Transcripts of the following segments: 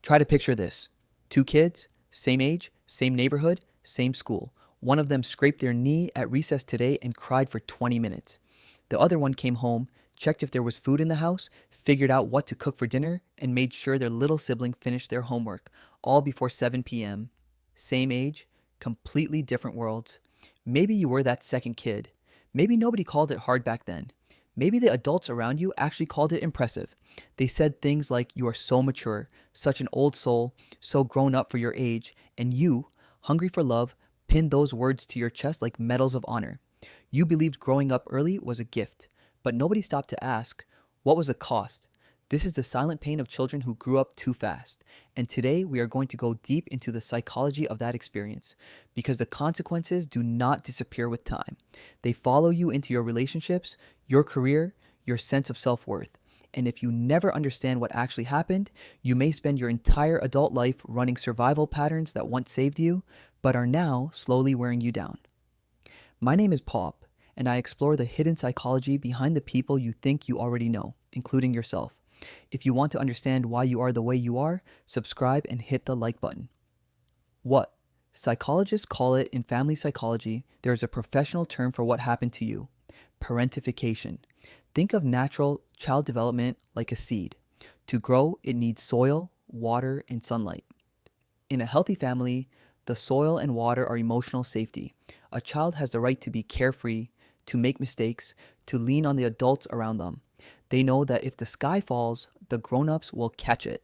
Try to picture this. Two kids, same age, same neighborhood, same school. One of them scraped their knee at recess today and cried for 20 minutes. The other one came home, checked if there was food in the house, figured out what to cook for dinner, and made sure their little sibling finished their homework, all before 7 p.m. Same age, completely different worlds. Maybe you were that second kid. Maybe nobody called it hard back then. Maybe the adults around you actually called it impressive. They said things like, "You are so mature, such an old soul, so grown up for your age," and you, hungry for love, pinned those words to your chest like medals of honor. You believed growing up early was a gift, but nobody stopped to ask, what was the cost? This is the silent pain of children who grew up too fast. And today we are going to go deep into the psychology of that experience, because the consequences do not disappear with time. They follow you into your relationships, your career, your sense of self-worth. And if you never understand what actually happened, you may spend your entire adult life running survival patterns that once saved you, but are now slowly wearing you down. My name is Pop, and I explore the hidden psychology behind the people you think you already know, including yourself. If you want to understand why you are the way you are, subscribe and hit the like button. What? Psychologists call it in family psychology, there is a professional term for what happened to you: parentification. Think of natural child development like a seed. To grow, it needs soil, water, and sunlight. In a healthy family, the soil and water are emotional safety. A child has the right to be carefree, to make mistakes, to lean on the adults around them. They know that if the sky falls, the grown-ups will catch it.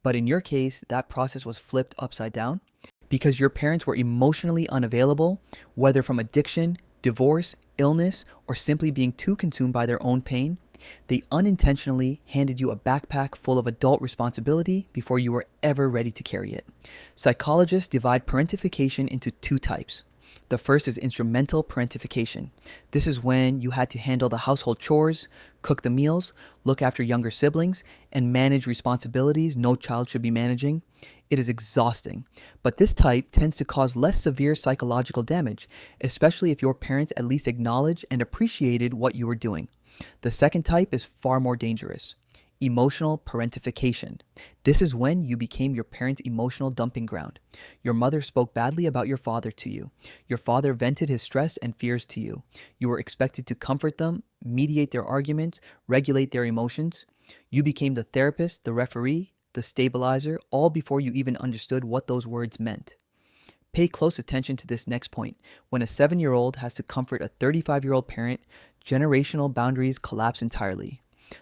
But in your case, that process was flipped upside down because your parents were emotionally unavailable, whether from addiction, divorce, illness, or simply being too consumed by their own pain. They unintentionally handed you a backpack full of adult responsibility before you were ever ready to carry it. Psychologists divide parentification into two types. The first is instrumental parentification. This is when you had to handle the household chores, cook the meals, look after younger siblings, and manage responsibilities no child should be managing. It is exhausting, but this type tends to cause less severe psychological damage, especially if your parents at least acknowledged and appreciated what you were doing. The second type is far more dangerous. Emotional parentification. This is when you became your parents' emotional dumping ground. Your mother spoke badly about your father to you. Your father vented his stress and fears to you. You were expected to comfort them, mediate their arguments, regulate their emotions. You became the therapist, the referee, the stabilizer, all before you even understood what those words meant. Pay close attention to this next point. When a 7-year-old has to comfort a 35-year-old parent, generational boundaries collapse entirely.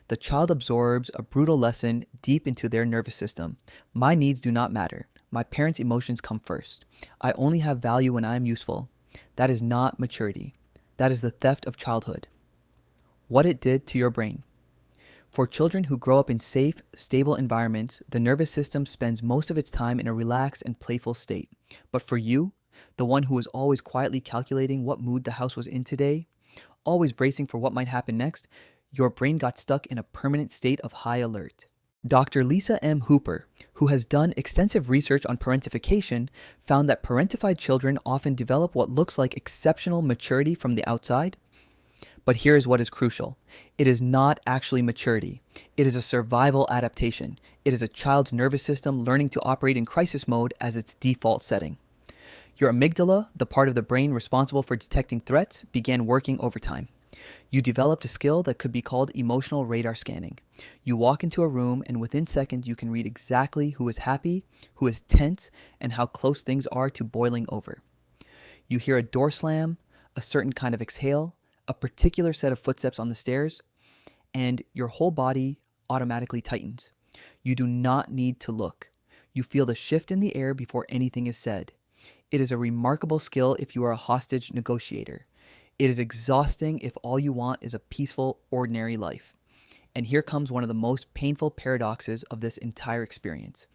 The child absorbs a brutal lesson deep into their nervous system. My needs do not matter. My parents' emotions come first. I only have value when I am useful. That is not maturity. That is the theft of childhood. What it did to your brain. For children who grow up in safe, stable environments, the nervous system spends most of its time in a relaxed and playful state. But for you, the one who was always quietly calculating what mood the house was in today, always bracing for what might happen next, your brain got stuck in a permanent state of high alert. Dr. Lisa M. Hooper, who has done extensive research on parentification, found that parentified children often develop what looks like exceptional maturity from the outside. But here is what is crucial. It is not actually maturity. It is a survival adaptation. It is a child's nervous system learning to operate in crisis mode as its default setting. Your amygdala, the part of the brain responsible for detecting threats, began working overtime. You developed a skill that could be called emotional radar scanning. You walk into a room and within seconds you can read exactly who is happy, who is tense, and how close things are to boiling over. You hear a door slam, a certain kind of exhale, a particular set of footsteps on the stairs, and your whole body automatically tightens. You do not need to look. You feel the shift in the air before anything is said. It is a remarkable skill if you are a hostage negotiator. It is exhausting if all you want is a peaceful, ordinary life. And here comes one of the most painful paradoxes of this entire experience.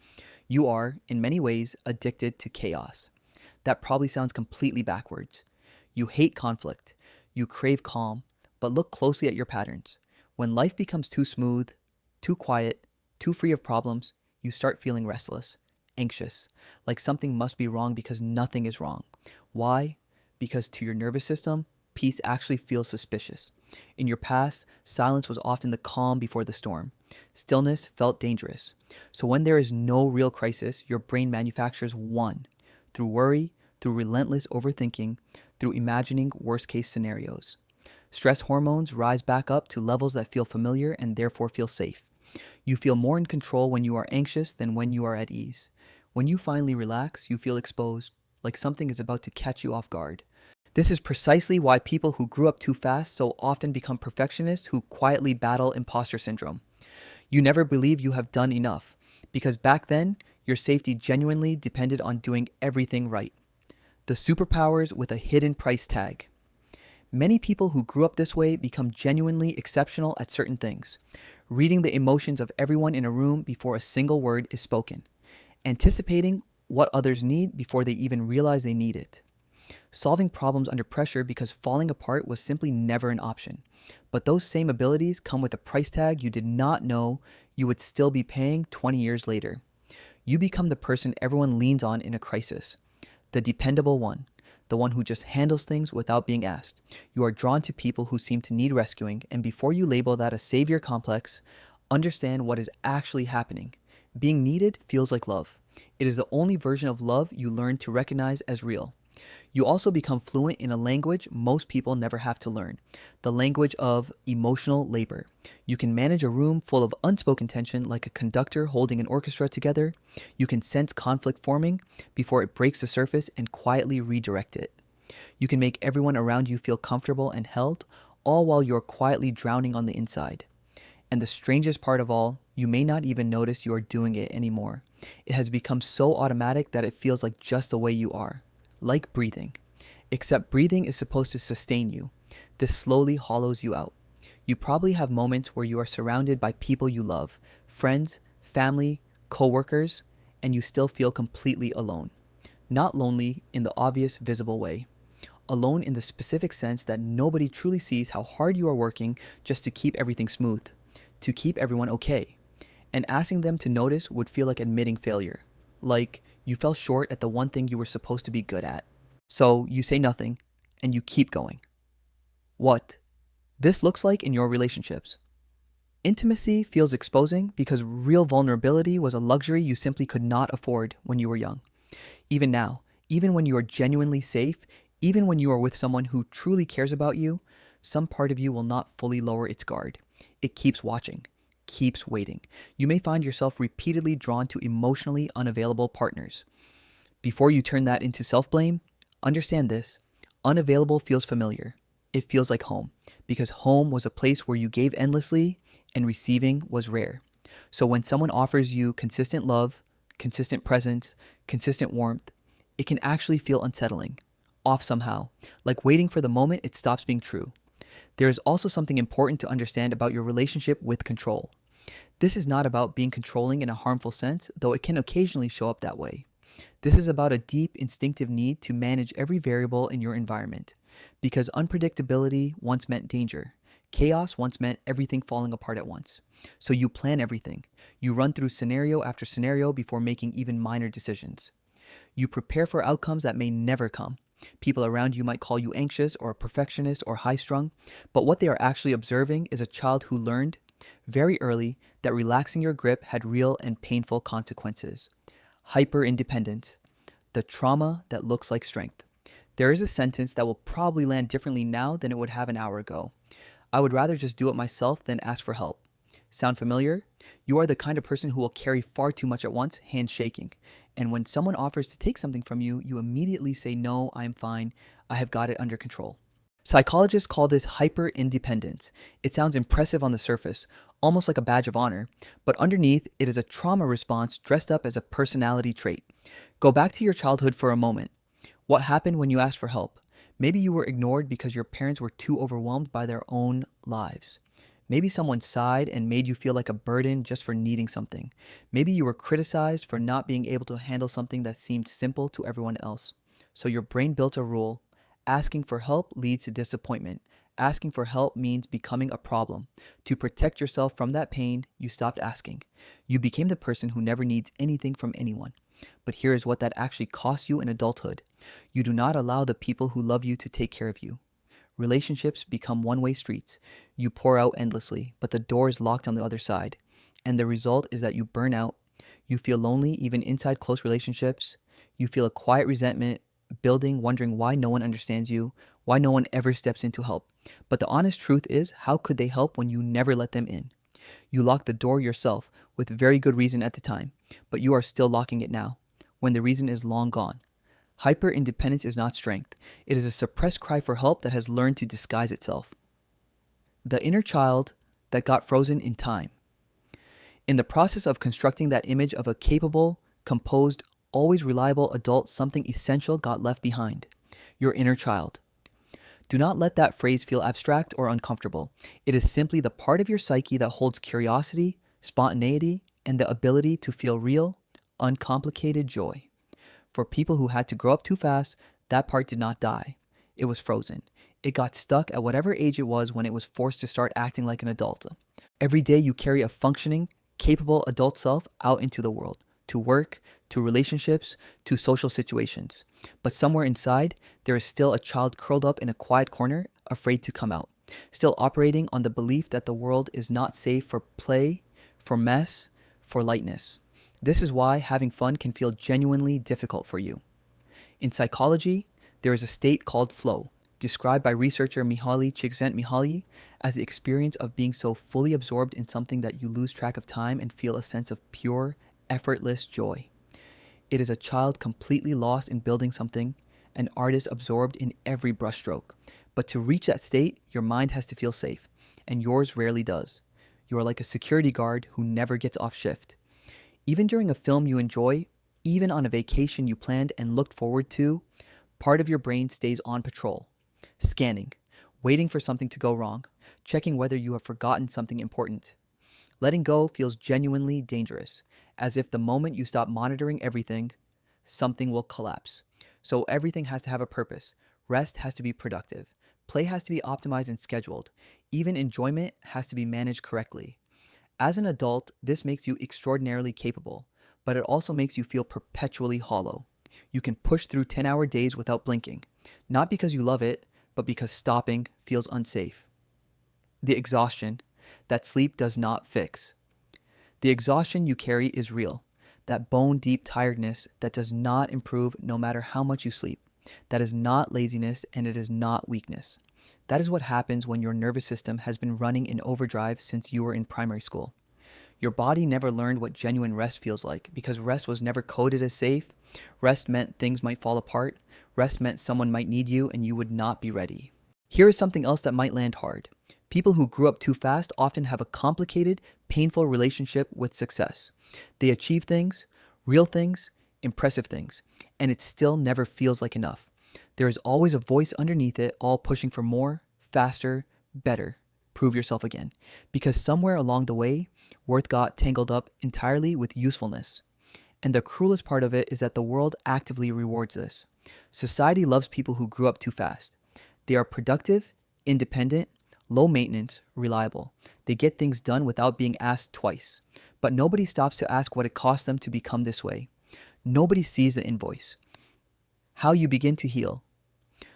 You are, in many ways, addicted to chaos. That probably sounds completely backwards. You hate conflict. You crave calm, but look closely at your patterns. When life becomes too smooth, too quiet, too free of problems, you start feeling restless, anxious, like something must be wrong because nothing is wrong. Why? Because to your nervous system, peace actually feels suspicious. In your past, silence was often the calm before the storm. Stillness felt dangerous. So when there is no real crisis, your brain manufactures one through worry, through relentless overthinking, through imagining worst case scenarios. Stress hormones rise back up to levels that feel familiar and therefore feel safe. You feel more in control when you are anxious than when you are at ease. When you finally relax, you feel exposed, like something is about to catch you off guard. This is precisely why people who grew up too fast so often become perfectionists who quietly battle imposter syndrome. You never believe you have done enough, because back then, your safety genuinely depended on doing everything right. The superpowers with a hidden price tag. Many people who grew up this way become genuinely exceptional at certain things, reading the emotions of everyone in a room before a single word is spoken, anticipating what others need before they even realize they need it, solving problems under pressure because falling apart was simply never an option. But those same abilities come with a price tag you did not know you would still be paying 20 years later. You become the person everyone leans on in a crisis, the dependable one, the one who just handles things without being asked. You are drawn to people who seem to need rescuing, and before you label that a savior complex, understand what is actually happening. Being needed feels like love. It is the only version of love you learn to recognize as real. You also become fluent in a language most people never have to learn, the language of emotional labor. You can manage a room full of unspoken tension like a conductor holding an orchestra together. You can sense conflict forming before it breaks the surface and quietly redirect it. You can make everyone around you feel comfortable and held, all while you're quietly drowning on the inside. And the strangest part of all, you may not even notice you are doing it anymore. It has become so automatic that it feels like just the way you are. Like breathing. Except breathing is supposed to sustain you. This slowly hollows you out. You probably have moments where you are surrounded by people you love, friends, family, co-workers, and you still feel completely alone. Not lonely in the obvious, visible way. Alone in the specific sense that nobody truly sees how hard you are working just to keep everything smooth, to keep everyone okay. And asking them to notice would feel like admitting failure. Like you fell short at the one thing you were supposed to be good at. So you say nothing, and you keep going. What this looks like in your relationships. Intimacy feels exposing because real vulnerability was a luxury you simply could not afford when you were young. Even now, even when you are genuinely safe, even when you are with someone who truly cares about you, some part of you will not fully lower its guard. It keeps watching, keeps waiting. You may find yourself repeatedly drawn to emotionally unavailable partners. Before you turn that into self-blame, understand this. Unavailable feels familiar. It feels like home, because home was a place where you gave endlessly and receiving was rare. So when someone offers you consistent love, consistent presence, consistent warmth, it can actually feel unsettling, off somehow, like waiting for the moment it stops being true. There is also something important to understand about your relationship with control. This is not about being controlling in a harmful sense, though it can occasionally show up that way. This is about a deep instinctive need to manage every variable in your environment, because unpredictability once meant danger. Chaos once meant everything falling apart at once. So you plan everything. You run through scenario after scenario before making even minor decisions. You prepare for outcomes that may never come. People around you might call you anxious or a perfectionist or high-strung, but what they are actually observing is a child who learned very early that relaxing your grip had real and painful consequences. Hyper-independence, the trauma that looks like strength. There is a sentence that will probably land differently now than it would have an hour ago. I would rather just do it myself than ask for help. Sound familiar? You are the kind of person who will carry far too much at once, hands shaking. And when someone offers to take something from you, you immediately say, "No, I'm fine. I have got it under control." Psychologists call this hyper-independence. It sounds impressive on the surface, almost like a badge of honor, but underneath, it is a trauma response dressed up as a personality trait. Go back to your childhood for a moment. What happened when you asked for help? Maybe you were ignored because your parents were too overwhelmed by their own lives. Maybe someone sighed and made you feel like a burden just for needing something. Maybe you were criticized for not being able to handle something that seemed simple to everyone else. So your brain built a rule. Asking for help leads to disappointment. Asking for help means becoming a problem. To protect yourself from that pain, you stopped asking. You became the person who never needs anything from anyone. But here is what that actually costs you in adulthood. You do not allow the people who love you to take care of you. Relationships become one-way streets. You pour out endlessly, but the door is locked on the other side. And the result is that you burn out, you feel lonely even inside close relationships, you feel a quiet resentment building, wondering why no one understands you, why no one ever steps in to help. But the honest truth is, how could they help when you never let them in? You locked the door yourself with very good reason at the time, but you are still locking it now, when the reason is long gone. Hyper independence is not strength. It is a suppressed cry for help that has learned to disguise itself. The inner child that got frozen in time. In the process of constructing that image of a capable, composed, always reliable adult, something essential got left behind. Your inner child. Do not let that phrase feel abstract or uncomfortable. It is simply the part of your psyche that holds curiosity, spontaneity, and the ability to feel real, uncomplicated joy. For people who had to grow up too fast, that part did not die. It was frozen. It got stuck at whatever age it was when it was forced to start acting like an adult. Every day you carry a functioning, capable adult self out into the world, to work, to relationships, to social situations. But somewhere inside, there is still a child curled up in a quiet corner, afraid to come out, still operating on the belief that the world is not safe for play, for mess, for lightness. This is why having fun can feel genuinely difficult for you. In psychology, there is a state called flow, described by researcher Mihaly Csikszentmihalyi as the experience of being so fully absorbed in something that you lose track of time and feel a sense of pure, effortless joy. It is a child completely lost in building something, an artist absorbed in every brushstroke. But to reach that state, your mind has to feel safe, and yours rarely does. You are like a security guard who never gets off shift. Even during a film you enjoy, even on a vacation you planned and looked forward to, part of your brain stays on patrol, scanning, waiting for something to go wrong, checking whether you have forgotten something important. Letting go feels genuinely dangerous, as if the moment you stop monitoring everything, something will collapse. So everything has to have a purpose. Rest has to be productive. Play has to be optimized and scheduled. Even enjoyment has to be managed correctly. As an adult, this makes you extraordinarily capable, but it also makes you feel perpetually hollow. You can push through 10-hour days without blinking, not because you love it, but because stopping feels unsafe. The exhaustion that sleep does not fix. The exhaustion you carry is real, that bone-deep tiredness that does not improve no matter how much you sleep. That is not laziness, and it is not weakness. That is what happens when your nervous system has been running in overdrive since you were in primary school. Your body never learned what genuine rest feels like because rest was never coded as safe. Rest meant things might fall apart. Rest meant someone might need you and you would not be ready. Here is something else that might land hard. People who grew up too fast often have a complicated, painful relationship with success. They achieve things, real things, impressive things, and it still never feels like enough. There is always a voice underneath it, all pushing for more, faster, better. Prove yourself again. Because somewhere along the way, worth got tangled up entirely with usefulness. And the cruelest part of it is that the world actively rewards this. Society loves people who grew up too fast. They are productive, independent, low maintenance, reliable. They get things done without being asked twice. But nobody stops to ask what it cost them to become this way. Nobody sees the invoice. How you begin to heal.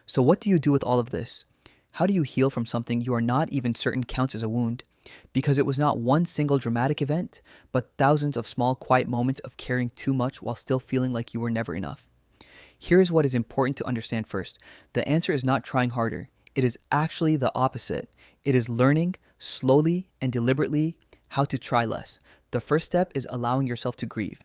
So what do you do with all of this? How do you heal from something you are not even certain counts as a wound? Because it was not one single dramatic event, but thousands of small, quiet moments of caring too much while still feeling like you were never enough. Here is what is important to understand first. The answer is not trying harder. It is actually the opposite. It is learning, slowly and deliberately, how to try less. The first step is allowing yourself to grieve.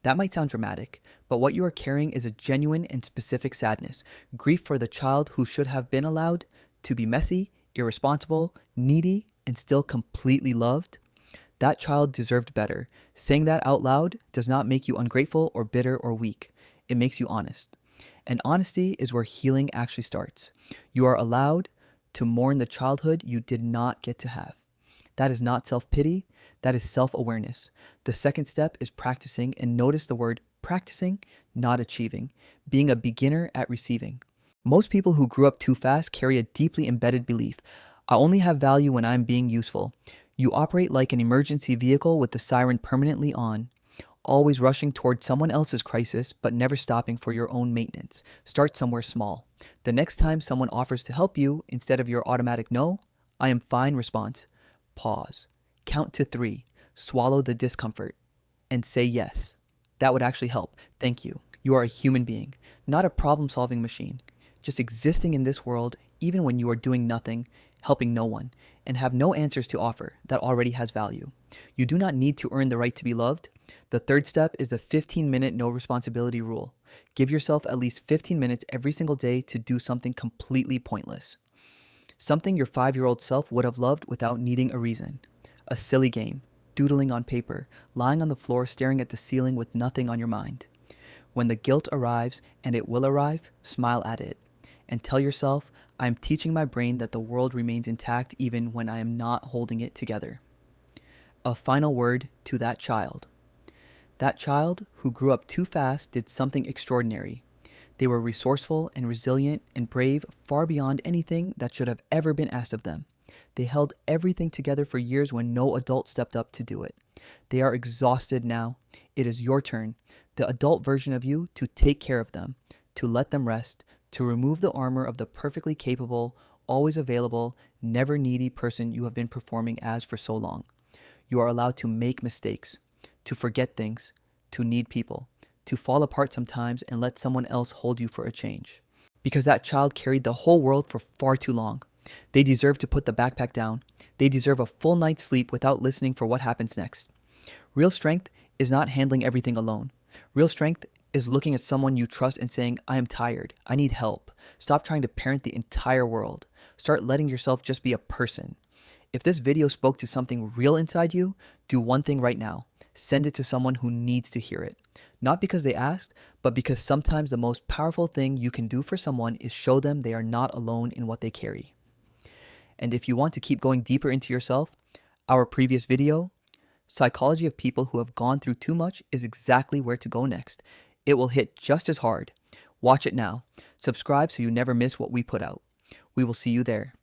That might sound dramatic, but what you are carrying is a genuine and specific sadness. Grief for the child who should have been allowed to be messy, irresponsible, needy, and still completely loved. That child deserved better. Saying that out loud does not make you ungrateful or bitter or weak. It makes you honest. And honesty is where healing actually starts. You are allowed to mourn the childhood you did not get to have. That is not self-pity. That is self-awareness. The second step is practicing, and notice the word practicing, not achieving, being a beginner at receiving. Most people who grew up too fast carry a deeply embedded belief. I only have value when I'm being useful. You operate like an emergency vehicle with the siren permanently on, always rushing toward someone else's crisis, but never stopping for your own maintenance. Start somewhere small. The next time someone offers to help you, instead of your automatic no, I am fine response, pause. Count to 3. Swallow the discomfort and say yes. That would actually help. Thank you. You are a human being, not a problem solving machine, just existing in this world even when you are doing nothing, helping no one, and have no answers to offer that already has value. You do not need to earn the right to be loved. The third step is the 15-minute no responsibility rule. Give yourself at least 15 minutes every single day to do something completely pointless. Something your 5-year-old self would have loved without needing a reason. A silly game, doodling on paper, lying on the floor staring at the ceiling with nothing on your mind. When the guilt arrives, and it will arrive, smile at it. And tell yourself, I am teaching my brain that the world remains intact even when I am not holding it together. A final word to that child. That child who grew up too fast did something extraordinary. They were resourceful and resilient and brave far beyond anything that should have ever been asked of them. They held everything together for years when no adult stepped up to do it. They are exhausted now. It is your turn, the adult version of you, to take care of them, to let them rest, to remove the armor of the perfectly capable, always available, never needy person you have been performing as for so long. You are allowed to make mistakes, to forget things, to need people, to fall apart sometimes and let someone else hold you for a change. Because that child carried the whole world for far too long. They deserve to put the backpack down. They deserve a full night's sleep without listening for what happens next. Real strength is not handling everything alone. Real strength is looking at someone you trust and saying, I am tired. I need help. Stop trying to parent the entire world. Start letting yourself just be a person. If this video spoke to something real inside you, do one thing right now. Send it to someone who needs to hear it. Not because they asked, but because sometimes the most powerful thing you can do for someone is show them they are not alone in what they carry. And if you want to keep going deeper into yourself, our previous video, Psychology of People Who Have Gone Through Too Much, is exactly where to go next. It will hit just as hard. Watch it now. Subscribe so you never miss what we put out. We will see you there.